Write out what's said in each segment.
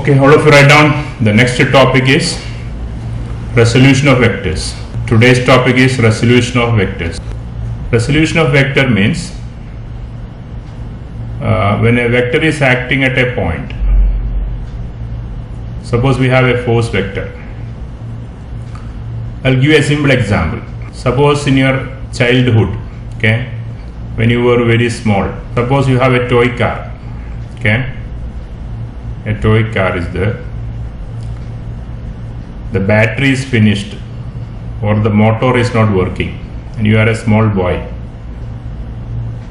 Okay, all of you write down. The next topic is resolution of vectors. Today's topic is resolution of vectors. Resolution of vector means when a vector is acting at a point. Suppose we have a force vector. I'll give you a simple example. Suppose in your childhood, okay, when you were very small, suppose you have a toy car, okay, a toy car is there, the battery is finished or the motor is not working and you are a small boy,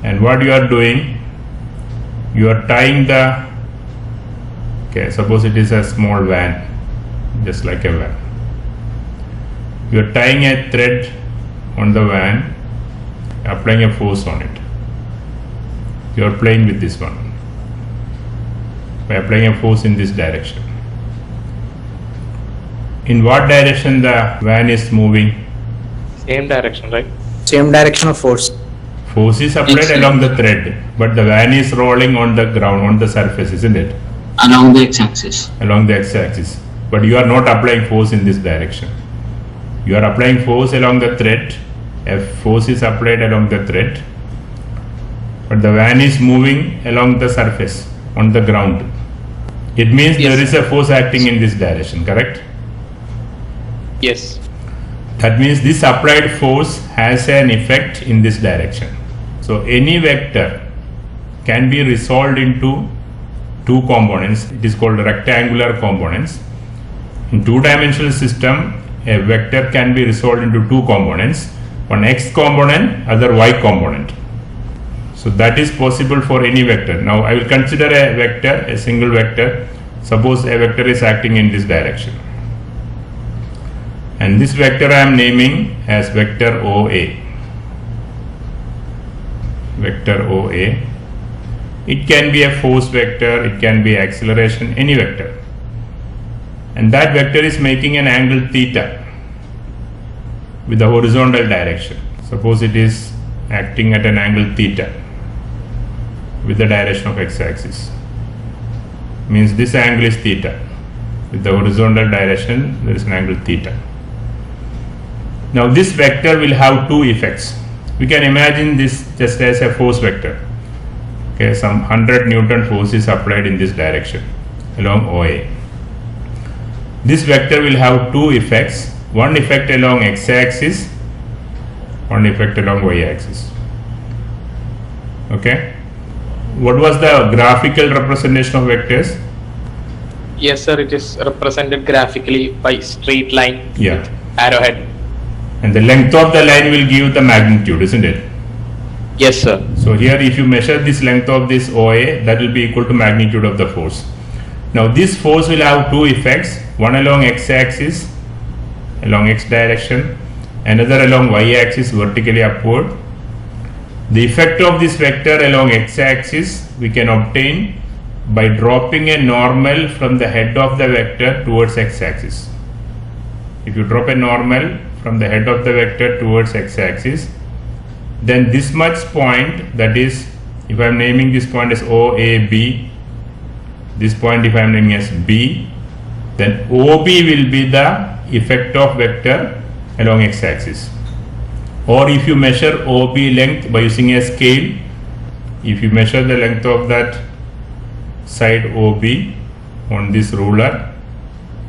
and what you are doing, you are tying the, okay, suppose it is a small van, just like a van, you are tying a thread on the van, applying a force on it. You are playing with this one by applying a force in this direction. In what direction the van is moving? Same direction, right? Same direction of force. Force is applied along the thread, but the van is rolling on the ground, on the surface, isn't it? Along the x-axis. Along the x-axis. But you are not applying force in this direction. You are applying force along the thread. A force is applied along the thread, but the van is moving along the surface, on the ground. It means Yes. there is a force acting in this direction, correct? Yes. That means this applied force has an effect in this direction. So any vector can be resolved into two components. It is called rectangular components. In two-dimensional system, a vector can be resolved into two components, one x component, other y component. So that is possible for any vector. Now I will consider a vector, a single vector. Suppose a vector is acting in this direction, and this vector I am naming as vector OA. Vector OA. It can be a force vector, it can be acceleration, any vector. And that vector is making an angle theta with the horizontal direction. Suppose it is acting at an angle theta with the direction of x-axis. Means this angle is theta. With the horizontal direction, there is an angle theta. Now this vector will have two effects. We can imagine this just as a force vector. Okay, some 100 Newton force is applied in this direction along OA. This vector will have two effects, one effect along x-axis, one effect along y-axis. Okay. What was the graphical representation of vectors? Yes, sir. It is represented graphically by straight line, Yeah. arrowhead. And the length of the line will give the magnitude, isn't it? Yes, sir. So here if you measure this length of this OA, that will be equal to magnitude of the force. Now this force will have two effects, one along x-axis, along x direction, another along y-axis vertically upward. The effect of this vector along x-axis we can obtain by dropping a normal from the head of the vector towards x-axis. If you drop a normal from the head of the vector towards x-axis, then this much point, that is, if I am naming this point as OAB, this point if I am naming as B, then OB will be the effect of vector along x-axis. Or if you measure OB length by using a scale, if you measure the length of that side OB on this ruler,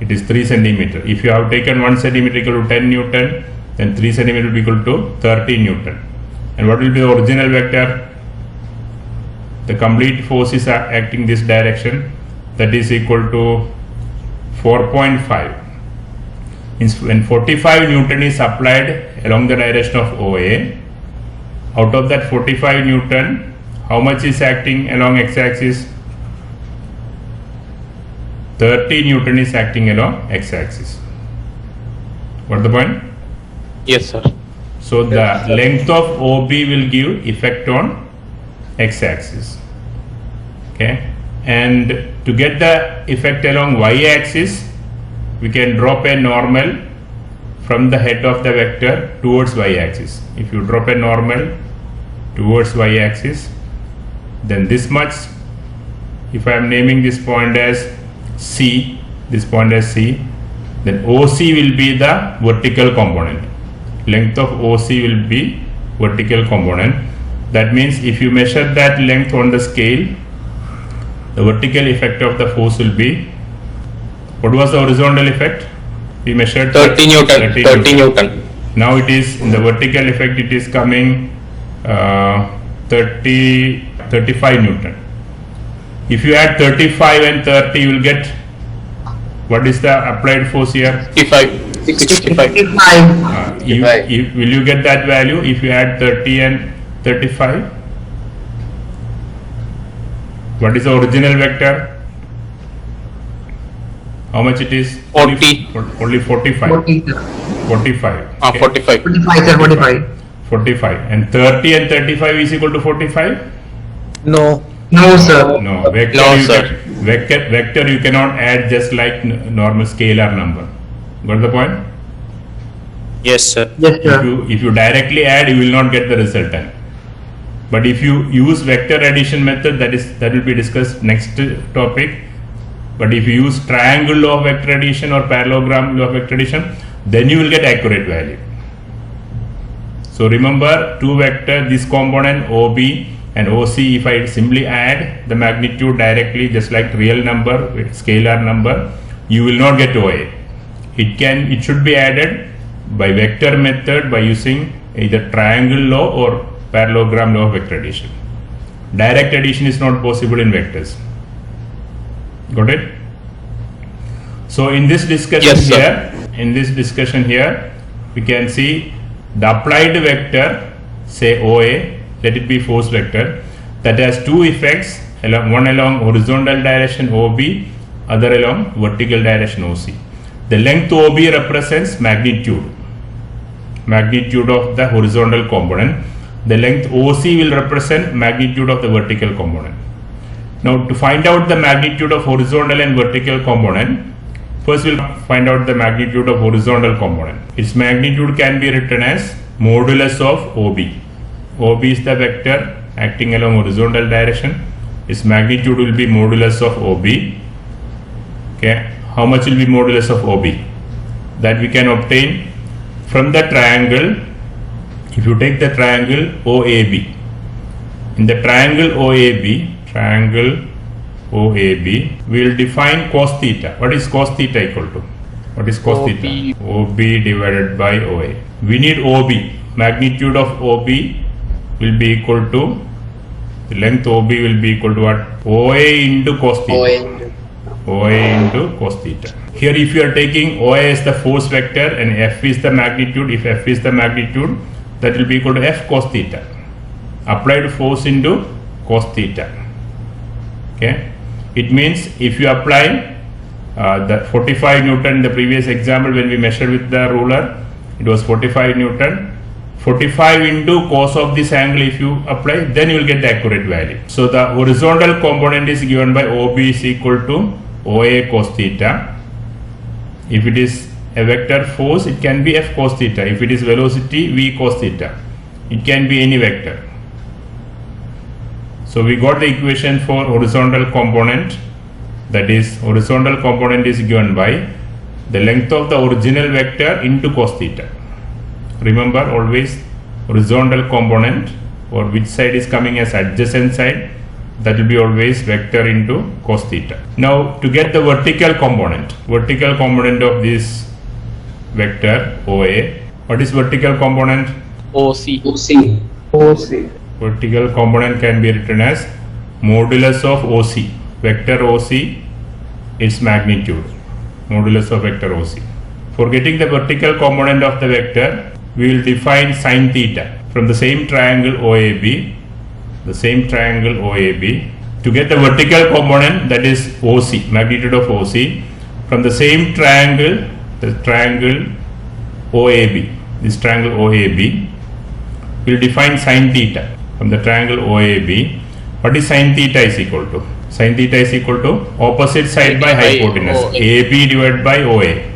it is 3 centimeter. If you have taken 1 centimeter equal to 10 Newton, then 3 centimeter will be equal to 30 Newton. And what will be the original vector? The complete force is acting this direction, that is equal to 4.5. When 45 Newton is applied along the direction of OA, out of that 45 Newton, how much is acting along x-axis? 30 Newton is acting along x-axis. What the point? Yes, sir. So the length of OB will give effect on x-axis. Okay, and to get the effect along y-axis, we can drop a normal from the head of the vector towards y-axis. If you drop a normal towards y-axis, then this much, if I am naming this point as C, this point as C, then OC will be the vertical component. Length of OC will be vertical component. That means if you measure that length on the scale, the vertical effect of the force will be, what was the horizontal effect? We measured 30 Newton. 30 Newton. Now it is in the vertical effect, it is coming 35 Newton. If you add 35 and 30, you will get, what is the applied force here? 65. 65. Will you get that value if you add 30 and 35? What is the original vector? How much it is? 40. Only 45. 45. Okay. 45. 45, sir, 45. 45. And 30 and 35 is equal to 45? No. No, sir. No. Vector, No, you sir. Vector you cannot add just like normal scalar number. Got the point? Yes, sir. Yes, sir. If you directly add, you will not get the resultant. But if you use vector addition method, that will be discussed next topic. But if you use triangle law of vector addition or parallelogram law of vector addition, then you will get accurate value. So remember, two vector, this component OB and OC, if I simply add the magnitude directly, just like real number with scalar number, you will not get OA. It should be added by vector method by using either triangle law or parallelogram law of vector addition. Direct addition is not possible in vectors. Got it? So in this discussion here, we can see the applied vector, say OA, let it be force vector, that has two effects, one along horizontal direction OB, other along vertical direction OC. The length OB represents magnitude of the horizontal component. The length OC will represent magnitude of the vertical component. Now to find out the magnitude of horizontal and vertical component, first we'll find out the magnitude of horizontal component. Its magnitude can be written as modulus of OB. OB is the vector acting along horizontal direction. Its magnitude will be modulus of OB. Okay, how much will be modulus of OB? That we can obtain from the triangle. If you take the triangle OAB, in the triangle OAB, we will define cos theta. What is cos theta equal to? What is cos OB. theta? OB divided by OA. We need OB. Magnitude of OB will be equal to, the length OB will be equal to what? OA into cos theta. OA into cos theta. Here if you are taking OA as the force vector and F is the magnitude, if F is the magnitude, that will be equal to F cos theta. Applied force into cos theta. Okay. It means if you apply the 45 Newton in the previous example when we measured with the ruler, it was 45 Newton. 45 into cos of this angle if you apply, then you will get the accurate value. So the horizontal component is given by OB is equal to OA cos theta. If it is a vector force, it can be F cos theta. If it is velocity, V cos theta. It can be any vector. So we got the equation for horizontal component, that is horizontal component is given by the length of the original vector into cos theta. Remember always horizontal component, or which side is coming as adjacent side, that will be always vector into cos theta. Now to get the vertical component of this vector OA, what is vertical component? OC. Vertical component can be written as modulus of OC, vector OC, its magnitude, modulus of vector OC. For getting the vertical component of the vector, we will define sin theta from the same triangle OAB, to get the vertical component, that is OC, magnitude of OC, from the same triangle, the triangle OAB, this triangle OAB, we will define sin theta from the triangle OAB. What is sin theta is equal to? Sin theta is equal to opposite side by hypotenuse, OA. AB divided by OA.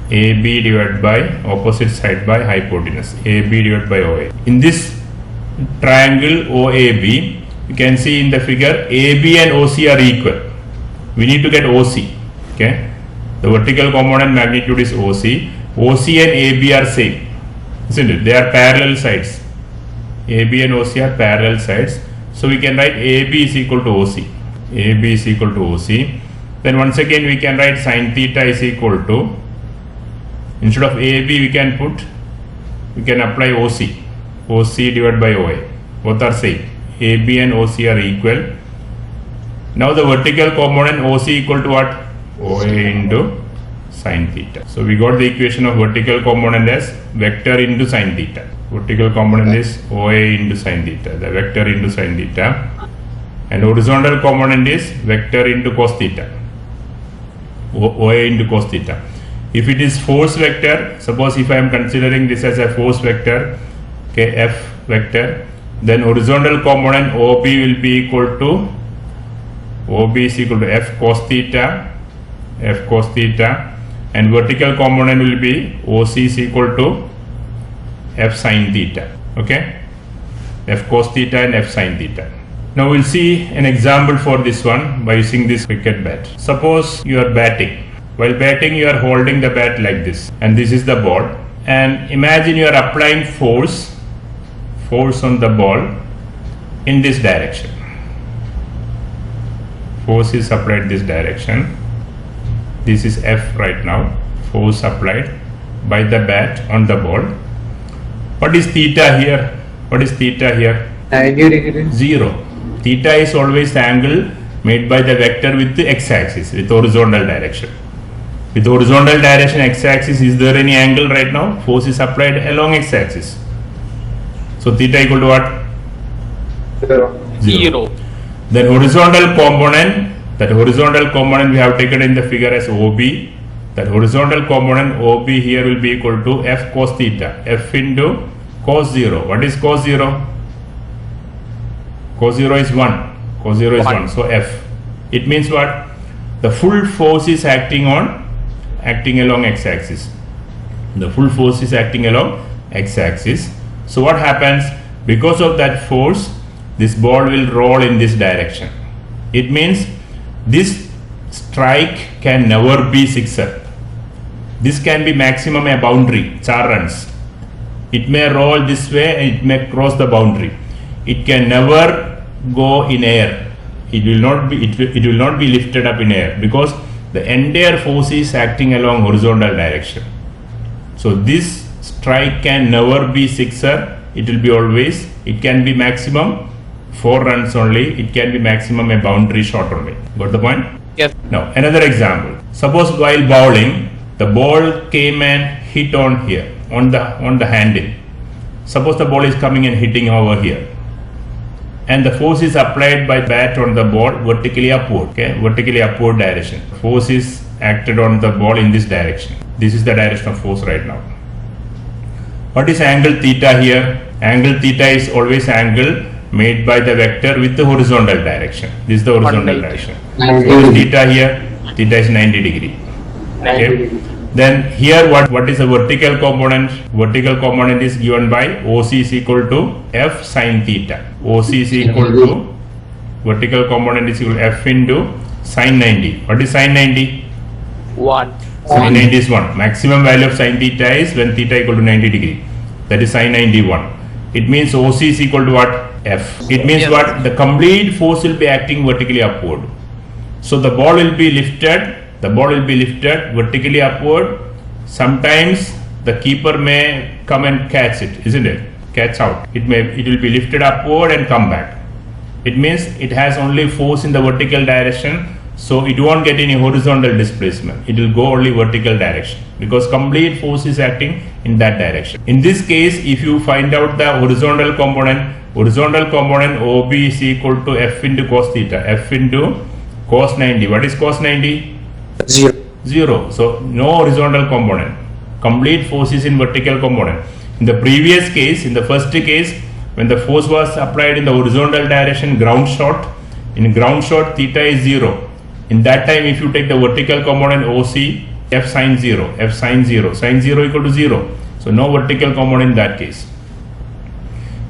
AB divided by opposite side by hypotenuse, AB divided by OA. In this triangle OAB, you can see in the figure AB and OC are equal. we need to get OC. Okay, the vertical component magnitude is OC. OC and AB are same, isn't it? They are parallel sides. AB and OC are parallel sides. So we can write AB is equal to OC. AB is equal to OC. Then once again we can write sin theta is equal to, instead of AB we can apply OC. OC divided by OA. Both are same. AB and OC are equal. Now the vertical component OC equal to what? OA into sin theta. So we got the equation of vertical component as vector into sin theta. Vertical component is OA into sin theta, the vector into sin theta, and horizontal component is vector into cos theta, OA into cos theta. If it is force vector, suppose if I am considering this as a force vector, okay, F vector, then horizontal component OB will be equal to, OB is equal to F cos theta, and vertical component will be OC is equal to F sin theta. Okay, F cos theta and F sin theta. Now we'll see an example for this one by using this cricket bat. Suppose you are batting. While batting, you are holding the bat like this, and this is the ball. And imagine you are applying force on the ball in this direction. Force is applied this direction. This is F right now. Force applied by the bat on the ball. What is theta here? What is theta here? 90 degrees. 0. Theta is always the angle made by the vector with the x-axis, with horizontal direction. With horizontal direction x-axis, is there any angle right now? Force is applied along x-axis. So theta equal to what? 0. Then horizontal component, that horizontal component we have taken in the figure as OB. That horizontal component OB here will be equal to F cos theta, F into cos 0. What is cos 0? Cos 0 is 1. Cos 0 is 1. So F. It means what? The full force is acting along x-axis. The full force is acting along x-axis. So what happens? Because of that force, this ball will roll in this direction. It means this strike can never be sixer. This can be maximum a boundary, 4 runs. It may roll this way and it may cross the boundary. It can never go in air. It will not be lifted up in air because the entire force is acting along horizontal direction. So this strike can never be sixer. It will be always, it can be maximum 4 runs only. It can be maximum a boundary shot only. Got the point? Yes. Now another example. Suppose while bowling, the ball came and hit on here, on the handle. Suppose the ball is coming and hitting over here, and the force is applied by bat on the ball vertically upward. Okay, vertically upward direction. Force is acted on the ball in this direction. This is the direction of force right now. What is angle theta here? Angle theta is always angle made by the vector with the horizontal direction. This is the horizontal 180. direction. What is theta here? Theta is 90 degree. Okay. Then here what is the vertical component? Vertical component is given by OC is equal to F sin theta. OC is equal to, vertical component is equal to F into sin 90. What is sin 90? 1. Sin 90 is 1. Maximum value of sin theta is when theta equal to 90 degree. That is sin 91. It means OC is equal to what? F. It means Yes. what? The complete force will be acting vertically upward. So the ball will be lifted. The ball will be lifted vertically upward. Sometimes the keeper may come and catch it, isn't it? Catch out. It will be lifted upward and come back. It means it has only force in the vertical direction, so it won't get any horizontal displacement. It will go only vertical direction because complete force is acting in that direction. In this case, if you find out the horizontal component OB is equal to F into cos theta, F into cos 90. What is cos 90? 0. So no horizontal component. Complete force is in vertical component. In the previous case, in the first case, when the force was applied in the horizontal direction, ground shot, in ground shot theta is 0. In that time, if you take the vertical component OC, F sin 0, sin 0 equal to 0. So no vertical component in that case.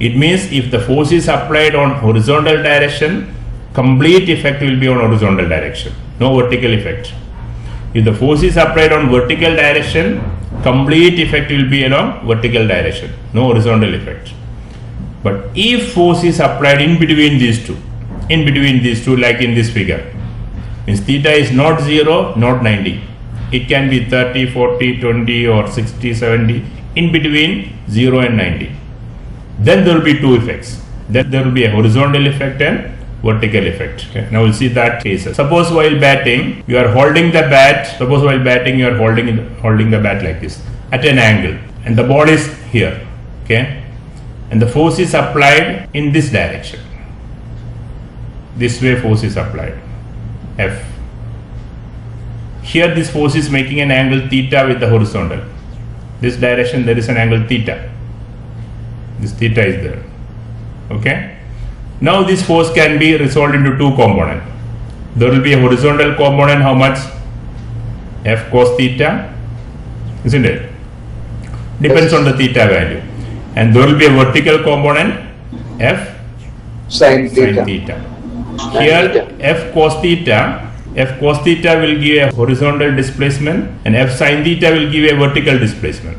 It means if the force is applied on horizontal direction, complete effect will be on horizontal direction. no vertical effect. If the force is applied on vertical direction, complete effect will be along vertical direction, no horizontal effect. But if force is applied in between these two, like in this figure, means theta is not 0, not 90. It can be 30, 40, 20 or 60, 70, in between 0 and 90. Then there will be two effects. Then there will be a horizontal effect and vertical effect. Okay. Now we'll see that cases. Suppose while batting, you are holding the bat. Suppose while batting, you are holding the bat like this at an angle, and the ball is here. Okay, and the force is applied in this direction. This way force is applied. F. Here this force is making an angle theta with the horizontal. This direction there is an angle theta. This theta is there. Okay. Now this force can be resolved into two components. There will be a horizontal component, how much? F cos theta, isn't it? Depends on the theta value. And there will be a vertical component, F Sin sin theta. theta. Here F cos theta will give a horizontal displacement and F sin theta will give a vertical displacement.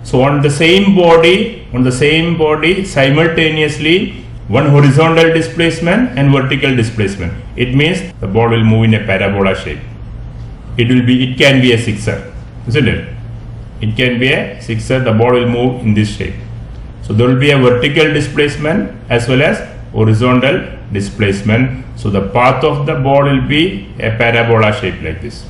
So on the same body simultaneously one horizontal displacement and vertical displacement. It means the ball will move in a parabola shape. It can be a sixer, isn't it? It can be a sixer, the ball will move in this shape. So there will be a vertical displacement as well as horizontal displacement. So the path of the ball will be a parabola shape like this.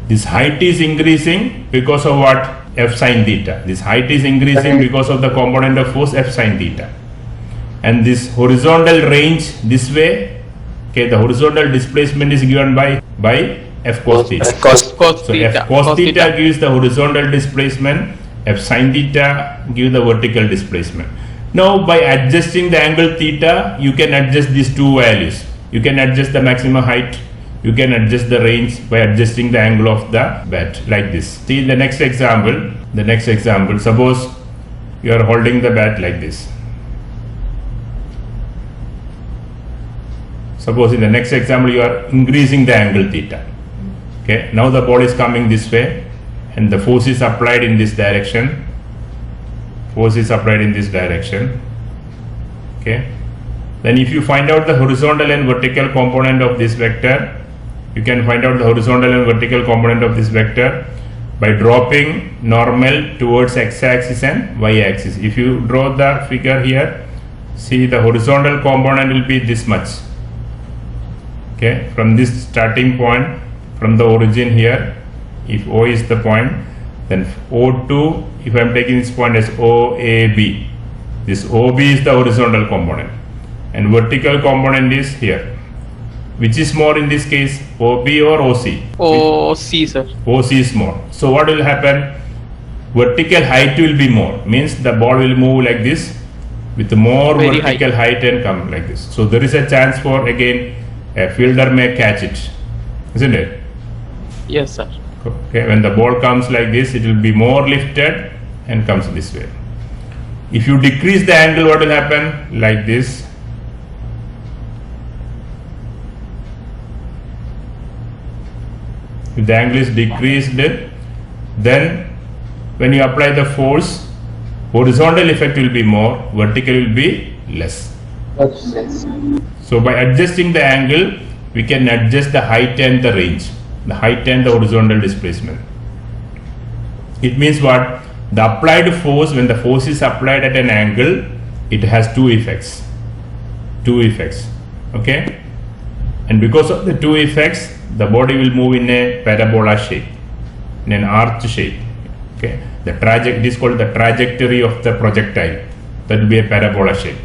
This height is increasing because of what? F sin theta. This height is increasing because of the component of force F sin theta. And this horizontal range this way, okay, the horizontal displacement is given by F cos theta. Cos So theta. F cos theta gives the horizontal displacement, F sin theta gives the vertical displacement. Now by adjusting the angle theta, you can adjust these two values. You can adjust the maximum height, you can adjust the range by adjusting the angle of the bat like this. See the next example. Suppose you are holding the bat like this. Suppose in the next example you are increasing the angle theta. Okay, now the ball is coming this way and the force is applied in this direction. Okay, then if you find out the horizontal and vertical component of this vector, you can find out the horizontal and vertical component of this vector by dropping normal towards x-axis and y-axis. If you draw the figure here, see the horizontal component will be this much. Okay, from this starting point, from the origin here, if O is the point, then O2, if I am taking this point as OAB, this OB is the horizontal component and vertical component is here. Which is more in this case, OB or OC? OC, sir. OC is more. So what will happen? Vertical height will be more, means the ball will move like this with more Very vertical height and come like this. So there is a chance for, again, a fielder may catch it, isn't it? Yes, sir. Okay, when the ball comes like this, it will be more lifted and comes this way. If you decrease the angle, what will happen? Like this. If the angle is decreased, then when you apply the force, horizontal effect will be more, vertical will be less. So by adjusting the angle, we can adjust the height and the range, the height and the horizontal displacement. It means what? The applied force, when the force is applied at an angle, it has two effects. Okay? And because of the two effects, the body will move in a parabola shape, in an arch shape. Okay? It is called the trajectory of the projectile. That will be a parabola shape.